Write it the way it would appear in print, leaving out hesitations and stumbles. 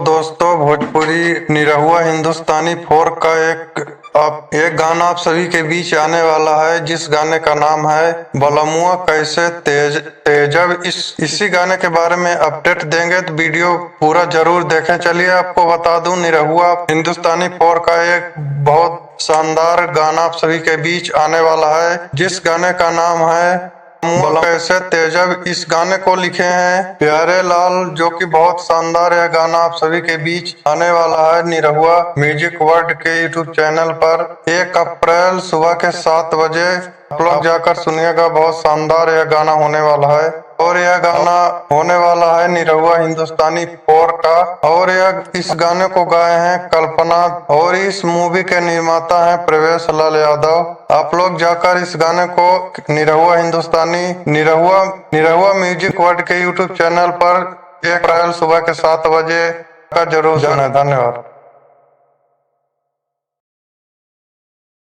दोस्तों, भोजपुरी निरहुआ हिंदुस्तानी फोक का एक गाना आप सभी के बीच आने वाला है, जिस गाने का नाम है बलमुआ कैसे तेजब। इसी गाने के बारे में अपडेट देंगे, तो वीडियो पूरा जरूर देखें। चलिए आपको बता दूं, निरहुआ हिंदुस्तानी फोक का एक बहुत शानदार गाना आप सभी के बीच आने वाला है, जिस गाने का नाम है बलमुआ कैसे तेजब। इस गाने को लिखे हैं प्यारे लाल, जो कि बहुत शानदार है गाना आप सभी के बीच आने वाला है निरहुआ म्यूजिक वर्ल्ड के यूट्यूब चैनल पर 1 अप्रैल सुबह के 7 बजे। आप लोग जाकर सुनिएगा, बहुत शानदार यह गाना होने वाला है। और यह गाना होने वाला है निरहुआ हिंदुस्तानी फोक का, और इस गाने को गाए हैं कल्पना, और इस मूवी के निर्माता हैं प्रवेश लाल यादव। आप लोग जाकर इस गाने को निरहुआ हिंदुस्तानी निरहुआ म्यूजिक वर्ल्ड के यूट्यूब चैनल पर 1 अप्रैल सुबह के 7 बजे का जरूर सुने। धन्यवाद।